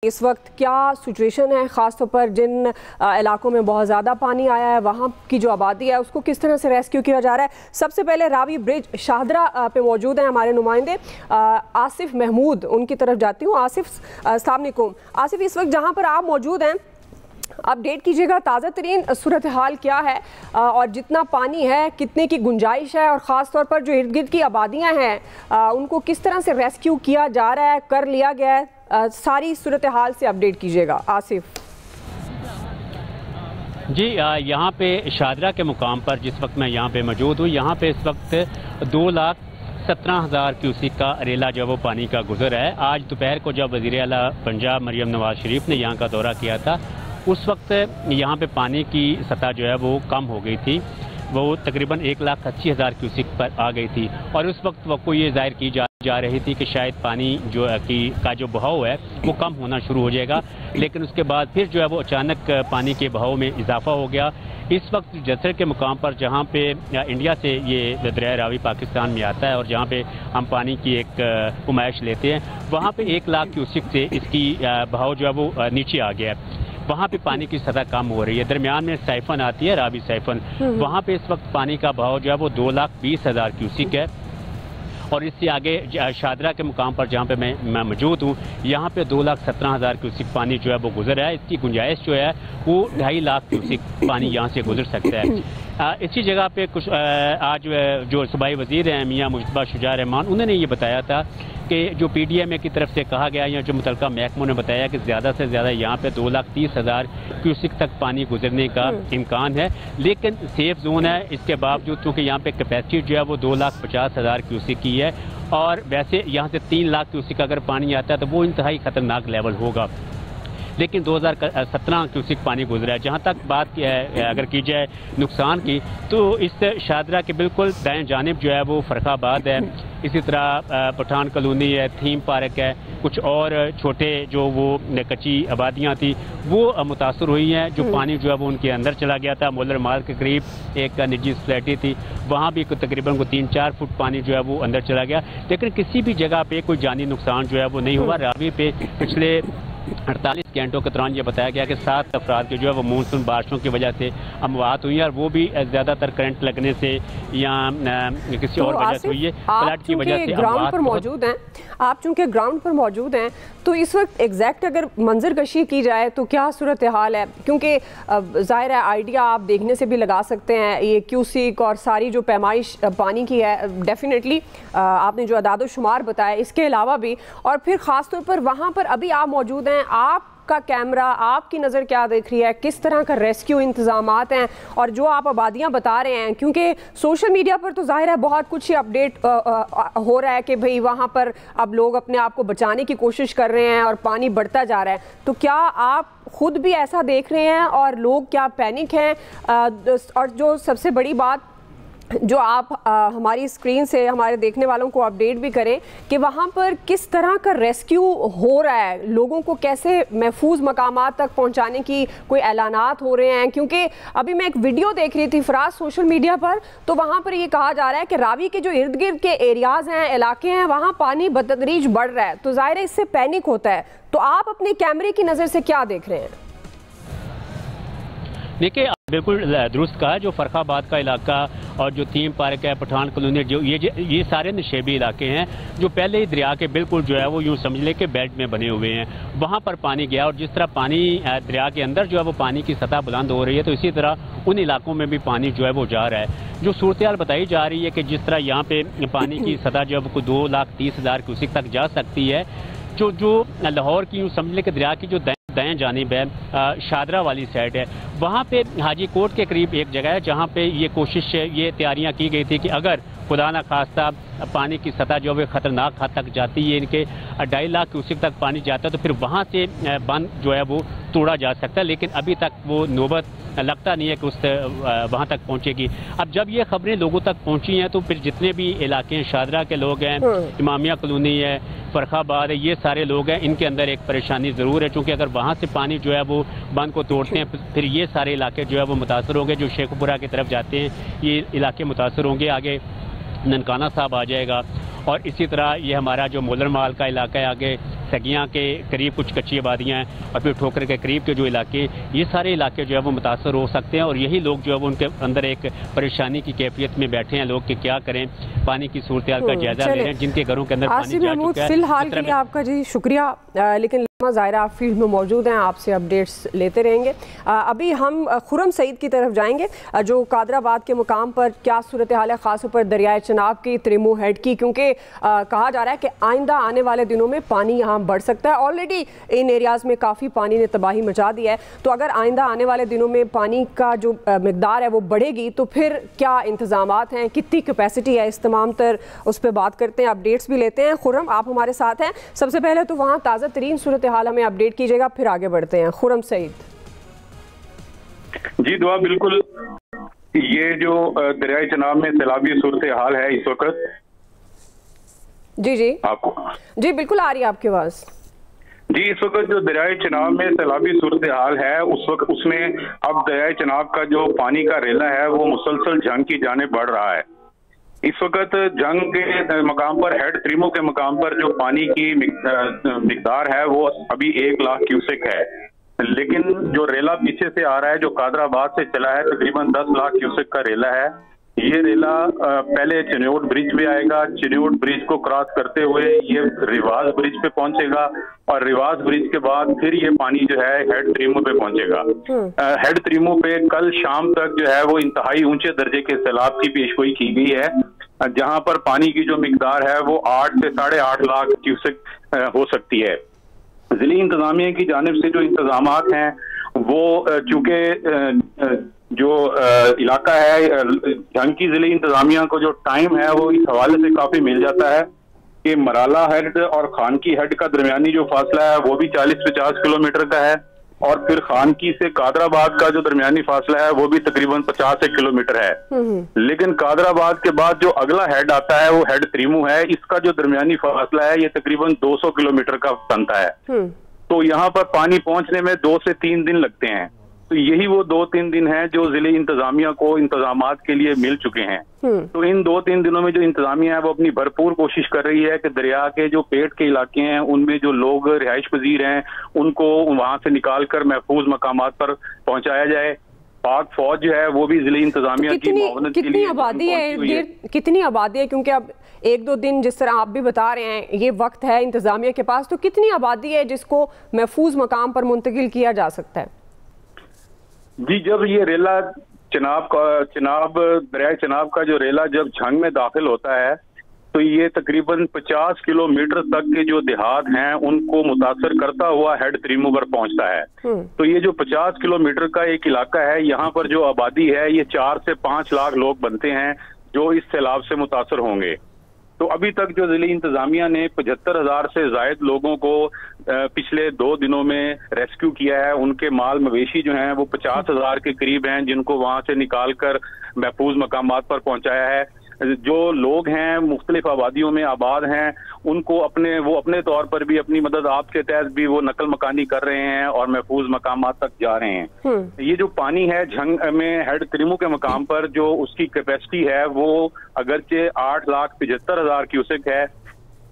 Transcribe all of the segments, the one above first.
इस वक्त क्या सिचुएशन है, ख़ासतौर पर जिन इलाकों में बहुत ज़्यादा पानी आया है वहाँ की जो आबादी है उसको किस तरह से रेस्क्यू किया जा रहा है। सबसे पहले रावी ब्रिज शाहदरा पे मौजूद हैं हमारे नुमाइंदे आसिफ महमूद, उनकी तरफ जाती हूँ। आसिफ, अस्सलाम वालेकुम। आसिफ, इस वक्त जहाँ पर आप मौजूद हैं अपडेट कीजिएगा, ताज़ा तरीन सूरत हाल क्या है और जितना पानी है कितने की गुंजाइश है, और ख़ास तौर पर जो इर्द गिर्द की आबादियाँ हैं उनको किस तरह से रेस्क्यू किया जा रहा है, कर लिया गया है, सारी सूरत हाल से अपडेट कीजिएगा आसिफ। जी, यहाँ पे शाहदरा के मुकाम पर जिस वक्त मैं यहाँ पे मौजूद हूँ, यहाँ पे इस वक्त 2,17,000 क्यूसिक का रेला जो वो पानी का गुजर है। आज दोपहर को जब वज़ीर आला पंजाब मरियम नवाज शरीफ ने यहाँ का दौरा किया था, उस वक्त यहाँ पे पानी की सतह जो है वो कम हो गई थी, वो तकरीबन 1,80,000 क्यूसिक पर आ गई थी। और उस वक्त वो ये जाहिर की जा रही थी कि शायद पानी का जो बहाव है वो कम होना शुरू हो जाएगा, लेकिन उसके बाद फिर जो है वो अचानक पानी के बहाव में इजाफा हो गया। इस वक्त जसर के मुकाम पर जहाँ पे इंडिया से ये दरिया रावी पाकिस्तान में आता है और जहाँ पे हम पानी की एक उमाइश लेते हैं, वहाँ पे 1,00,000 क्यूसिक से इसकी बहाव जो है वो नीचे आ गया है। वहाँ पे पानी की सतह कम हो रही है। दरमियान में साइफन आती है, रावी साइफन, वहाँ पे इस वक्त पानी का बहाव जो है वो 2,20,000 क्यूसिक है। और इससे आगे शाहदरा के मुकाम पर जहाँ पे मैं मौजूद हूँ, यहाँ पे 2,17,000 क्यूसिक पानी जो है वो गुजर रहा है। इसकी गुंजाइश जो है वो 2.5 लाख क्यूसिक पानी यहाँ से गुजर सकता है। इसी जगह पे कुछ आज जो सूबाई वज़ीर हैं मियाँ मुश्तबा शुजा रहमान, उन्होंने ये बताया था कि जो PDMA की तरफ से कहा गया या जो मुतलका महकमों ने बताया कि ज़्यादा से ज़्यादा यहाँ पे 2,30,000 क्यूसिक तक पानी गुजरने का इम्कान है, लेकिन सेफ जोन है। इसके बावजूद चूँकि यहाँ पे कैपेसिटी जो है वो 2,50,000 क्यूसिक की है, और वैसे यहाँ से 3 लाख क्यूसिक अगर पानी आता है तो वो इंतहाई ख़तरनाक लेवल होगा, लेकिन 2017 क्यूसिक पानी गुजरा है। जहाँ तक बात अगर की जाए नुकसान की, तो इस शाहदरा के बिल्कुल दाएं जानिब जो है वो फरखाबाद है, इसी तरह पठान कॉलोनी है, थीम पार्क है, कुछ और छोटे जो वो कच्ची आबादियाँ थी वो मुतासर हुई हैं। जो पानी जो है वो उनके अंदर चला गया था। मोलर माल के करीब एक निजी सोसाइटी थी, वहाँ भी तकरीबन 3-4 फुट पानी जो है वो अंदर चला गया, लेकिन किसी भी जगह पे कोई जानी नुकसान जो है वो नहीं हुआ। रावी पे पिछले 48 घंटों के दौरान ये बताया गया कि 7 अफराद के जो है वो मानसून बारिशों की वजह से अमवात हुई है, और वो भी ज़्यादातर करंट लगने से या किसी और वजह से हुई है, फ्लड की वजह से। ग्राउंड पर मौजूद हैं आप, चूँकि ग्राउंड पर मौजूद हैं, तो इस वक्त एग्जैक्ट अगर मंजर कशी की जाए तो क्या सूरत हाल है? क्योंकि ज़ाहिर है आइडिया आप देखने से भी लगा सकते हैं, ये क्यूसिक और सारी जो पैमाइश पानी की है, डेफिनेटली आपने जो अदाद शुमार बताया इसके अलावा भी, और फिर ख़ास तौर पर वहाँ पर अभी आप मौजूद हैं, आपका कैमरा, आपकी नज़र क्या देख रही है, किस तरह का रेस्क्यू इंतज़ामात हैं, और जो आप आबादियाँ बता रहे हैं, क्योंकि सोशल मीडिया पर तो जाहिर है बहुत कुछ ही अपडेट हो रहा है कि भाई वहाँ पर अब लोग अपने आप को बचाने की कोशिश कर रहे हैं और पानी बढ़ता जा रहा है, तो क्या आप खुद भी ऐसा देख रहे हैं और लोग क्या पैनिक हैं? और जो सबसे बड़ी बात जो आप हमारी स्क्रीन से हमारे देखने वालों को अपडेट भी करें कि वहाँ पर किस तरह का रेस्क्यू हो रहा है, लोगों को कैसे महफूज मकामात तक पहुँचाने की कोई ऐलानात हो रहे हैं? क्योंकि अभी मैं एक वीडियो देख रही थी फराज सोशल मीडिया पर, तो वहाँ पर ये कहा जा रहा है कि रावी के जो इर्द गिर्द के एरियाज़ हैं, इलाके हैं, वहाँ पानी बतदरीज बढ़ रहा है, तो ज़ाहिर है इससे पैनिक होता है। तो आप अपने कैमरे की नज़र से क्या देख रहे हैं? देखिए, बिल्कुल दुरुस्त कहा, जो फरखाबाद का इलाका और जो थीम पार्क है, पठान कॉलोनी, जो ये सारे नशेबी इलाके हैं जो पहले ही दरिया के बिल्कुल जो है वो यूँ समझ ले के बेल्ट में बने हुए हैं, वहाँ पर पानी गया। और जिस तरह पानी दरिया के अंदर जो है वो पानी की सतह बुलंद हो रही है, तो इसी तरह उन इलाकों में भी पानी जो है वो जा रहा है। जो सूरत हाल बताई जा रही है कि जिस तरह यहाँ पे पानी की सतह जो है वो 2,30,000 क्यूसिक तक जा सकती है, जो लाहौर की यूँ समझ ले के दरिया की जो दाएं जानिब है, शाहदरा वाली साइड है, वहाँ पे हाजी कोट के करीब एक जगह है जहाँ पे ये तैयारियाँ की गई थी कि अगर खुदा न खास्ता पानी की सतह जो है ख़तरनाक हद तक जाती है, इनके 2.5 लाख क्यूसिक तक पानी जाता है, तो फिर वहाँ से बंद जो है वो तोड़ा जा सकता है, लेकिन अभी तक वो नौबत लगता नहीं है कि वहाँ तक पहुँचेगी। अब जब ये खबरें लोगों तक पहुँची हैं, तो फिर जितने भी इलाके हैं, शाहदरा के लोग हैं, इमामिया कॉलोनी है, फरखाबाद है, ये सारे लोग हैं, इनके अंदर एक परेशानी ज़रूर है, क्योंकि अगर वहाँ से पानी जो है वो बंद को तोड़ते हैं, फिर ये सारे इलाके जो है वो मुतासर होंगे। जो शेखपुरा की तरफ जाते हैं ये इलाके मुतासर होंगे, आगे ननकाना साहब आ जाएगा, और इसी तरह ये हमारा जो मोलर माल का इलाका है, आगे सगियाँ के करीब कुछ कच्ची आबादियाँ हैं और फिर ठोकर के करीब के जो इलाके, ये सारे इलाके जो है वो मुतासर हो सकते हैं। और यही लोग जो है वो उनके अंदर एक परेशानी की कैफियत में बैठे हैं लोग कि क्या करें, पानी की सूरत हाल का जायजा ले रहे हैं जिनके घरों के अंदर पानी जा चुका है। फिलहाल के लिए आपका जी शुक्रिया, लेकिन ज़ाहिरा आप फील्ड में मौजूद हैं, आपसे अपडेट्स लेते रहेंगे। अभी हम खुरम सईद की तरफ जाएंगे जो कादराबाद के मुकाम पर क्या सूरत हाल है, ख़ास तौर पर दरियाए चनाब की, त्रिमो हेड की, क्योंकि कहा जा रहा है कि आइंदा आने वाले दिनों में पानी यहाँ बढ़ सकता है। ऑलरेडी इन एरियाज़ में काफ़ी पानी ने तबाही मचा दी है, तो अगर आइंदा आने वाले दिनों में पानी का जो मिकदार है वो बढ़ेगी तो फिर क्या इंतज़ामात हैं, कितनी कैपेसिटी है, इस तमाम तर उस पर बात करते हैं, अपडेट्स भी लेते हैं। खुरम आप हमारे साथ हैं, सबसे पहले तो वहाँ ताज़ा तरीन सूरत हाल हमें अपडेट कीजिएगा, फिर आगे बढ़ते हैं। खुरम सईद जी दुआ, बिल्कुल ये जो दरियाए चनाब में सैलाबी सूरत हाल है इस वक्त, जी आपको जी बिल्कुल आ रही है आपकी आवाज़ जी। इस वक्त जो दरियाए चनाब में सैलाबी सूरत हाल है उस वक्त उसमें अब दरियाए चनाब का जो पानी का रेला है वो मुसलसल जंग की जाने बढ़ रहा है। इस वक्त जंग के मकाम पर, हेड त्रिमो के मकाम पर जो पानी की मिकदार है वो अभी 1 लाख क्यूसेक है, लेकिन जो रेला पीछे से आ रहा है जो कादराबाद से चला है तकरीबन 10 लाख क्यूसेक का रेला है। ये रेला पहले चिन्योट ब्रिज पे आएगा, चिन्योट ब्रिज को क्रॉस करते हुए ये रिवाज ब्रिज पे पहुंचेगा और रिवाज ब्रिज के बाद फिर ये पानी जो है हेड त्रिमो पे पहुंचेगा। हेड त्रिमो पे कल शाम तक जो है वो इंतहाई ऊंचे दर्जे के सैलाब की पेशगोई की गई है, जहां पर पानी की जो मिकदार है वो 8 से 8.5 लाख क्यूसेक हो सकती है। जिली इंतजामिया की जानिब से जो इंतजामात हैं वो चूंकि जो इलाका है जंग की जिली इंतजामिया को जो टाइम है वो इस हवाले से काफी मिल जाता है कि मराला हेड और खानकी हेड का दरमियानी जो फासला है वो भी 40-50 किलोमीटर का है, और फिर खानकी से कादराबाद का जो दरमियानी फासला है वो भी तकरीबन 50 किलोमीटर है। लेकिन कादराबाद के बाद जो अगला हेड आता है वो हेड त्रिमो है, इसका जो दरमियानी फासला है ये तकरीबन 200 किलोमीटर का बनता है। तो यहाँ पर पानी पहुंचने में 2 से 3 दिन लगते हैं। तो यही वो 2-3 दिन हैं जो जिले इंतजामिया को इंतजामात के लिए मिल चुके हैं। तो इन 2-3 दिनों में जो इंतजामिया है वो अपनी भरपूर कोशिश कर रही है कि दरिया के जो पेट के इलाके हैं उनमें जो लोग रिहाइश पजीर हैं उनको वहां से निकाल कर महफूज मकामात पर पहुंचाया जाए। पाक फौज जो है वो भी जिले इंतजामिया की मुआवनत के लिए कितनी आबादी है, कितनी आबादी है, क्योंकि अब 1-2 दिन जिस तरह आप भी बता रहे हैं ये वक्त है इंतजामिया के पास, तो कितनी आबादी है जिसको महफूज मकाम पर मुंतकिल किया जा सकता है? जी, जब ये रेला दरियाए चनाब का जो रेला जब झंग में दाखिल होता है तो ये तकरीबन 50 किलोमीटर तक के जो देहात हैं उनको मुतासर करता हुआ हेड त्रिमो पर पहुंचता है। तो ये जो 50 किलोमीटर का एक इलाका है यहाँ पर जो आबादी है ये 4 से 5 लाख लोग बनते हैं जो इस सैलाब से मुतासर होंगे। तो अभी तक जो जिले इंतजामिया ने 75,000 से जायद लोगों को पिछले 2 दिनों में रेस्क्यू किया है। उनके माल मवेशी जो हैं वो 50,000 के करीब हैं जिनको वहां से निकाल कर महफूज मकामात पर पहुंचाया है। जो लोग हैं मुख्तलिफ आबादियों में आबाद हैं उनको अपने तौर पर भी अपनी मदद आपके तहत भी वो नकल मकानी कर रहे हैं और महफूज मकामात तक जा रहे हैं। ये जो पानी है झंग में हेड त्रिमो के मकाम पर जो उसकी कैपेसिटी है वो अगरचे 8,75,000 क्यूसेक है,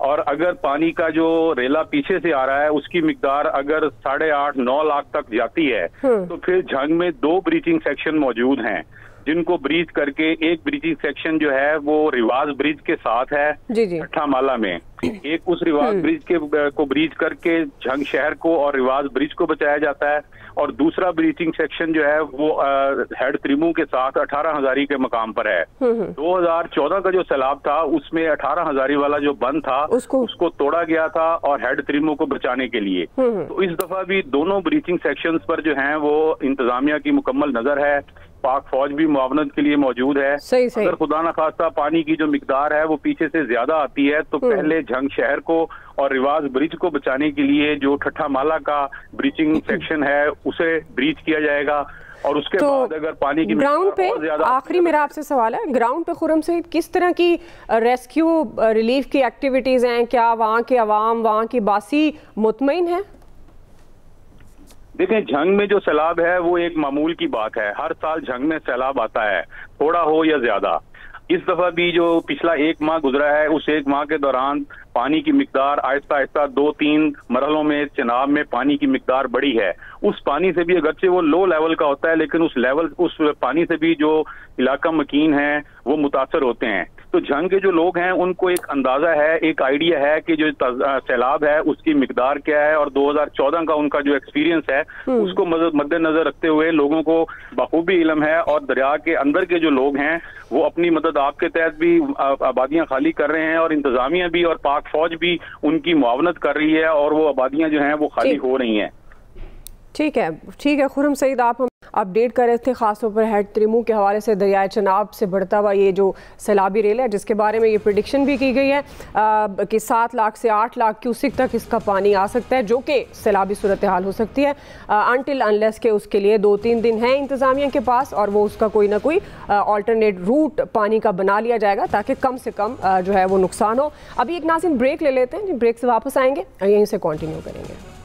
और अगर पानी का जो रेला पीछे से आ रहा है उसकी मिकदार अगर 8.5-9 लाख तक जाती है तो फिर झंग में 2 ब्रीचिंग सेक्शन मौजूद हैं जिनको ब्रीच करके, एक ब्रीचिंग सेक्शन जो है वो रिवाज ब्रिज के साथ है ठट्ठा माला में, एक उस रिवाज ब्रिज को ब्रीच करके झंग शहर को और रिवाज ब्रिज को बचाया जाता है, और दूसरा ब्रीचिंग सेक्शन जो है वो हेड त्रिमो के साथ 18 हजारी के मकाम पर है। 2014 का जो सैलाब था उसमें 18 हजारी वाला जो बंद था उसको तोड़ा गया था और हेड त्रिमो को बचाने के लिए। तो इस दफा भी दोनों ब्रीचिंग सेक्शंस पर जो हैं वो इंतजामिया की मुकम्मल नजर है, पाक फौज भी मुआवनत के लिए मौजूद है। सही। अगर खुदा न खास्ता पानी की जो मिकदार है वो पीछे से ज्यादा आती है तो पहले झंग शहर को और रिवाज ब्रिज को बचाने के लिए जो ठट्ठा माला का ब्रीचिंग सेक्शन है उसे ब्रीच किया जाएगा, और उसके बाद अगर पानी की ग्राउंड पे, आखिरी मेरा आपसे सवाल है, ग्राउंड पे खुरम सईद किस तरह की रेस्क्यू रिलीफ की एक्टिविटीज हैं? क्या वहाँ के अवाम, वहाँ की बासी मुतमईन है? देखें, झंग में जो सैलाब है वो एक मामूल की बात है। हर साल झंग में सैलाब आता है, थोड़ा हो या ज्यादा। इस दफा भी जो पिछला 1 माह गुजरा है उस 1 माह के दौरान पानी की मिकदार आहिस्ता आहिस्ता 2-3 मरहलों में चिनाब में पानी की मिकदार बढ़ी है। उस पानी से भी, अगरचे वो लो लेवल का होता है, लेकिन उस पानी से भी जो इलाका मकीन है वो मुतासर होते हैं। तो झंग के जो लोग हैं उनको एक अंदाजा है, एक आइडिया है कि जो सैलाब है उसकी मिकदार क्या है, और 2014 का उनका जो एक्सपीरियंस है उसको मद्देनजर रखते हुए लोगों को बखूबी इल्म है। और दरिया के अंदर के जो लोग हैं वो अपनी मदद आपके तहत भी आबादियां खाली कर रहे हैं, और इंतजामिया भी और पाक फौज भी उनकी मुआवनत कर रही है, और वो आबादियां जो हैं वो खाली हो रही हैं। ठीक है खुर्रम सईद, आप हम अपडेट कर रहे थे खासतौर पर हेड त्रिमू के हवाले से दरियाए चनाब से बढ़ता हुआ ये जो सैलाबी रेल है, जिसके बारे में ये प्रेडिक्शन भी की गई है कि 7 लाख से 8 लाख क्यूसिक तक इसका पानी आ सकता है, जो कि सैलाबी सूरत हाल हो सकती है अनटिल अनलेस के उसके लिए 2-3 दिन हैं इंतज़ामिया के पास, और वो उसका कोई ना कोई ऑल्टरनेट रूट पानी का बना लिया जाएगा ताकि कम से कम जो है वो नुकसान हो। अभी एक नाज़रीन ब्रेक ले लेते हैं, ब्रेक से वापस आएंगे यहीं से कंटिन्यू करेंगे।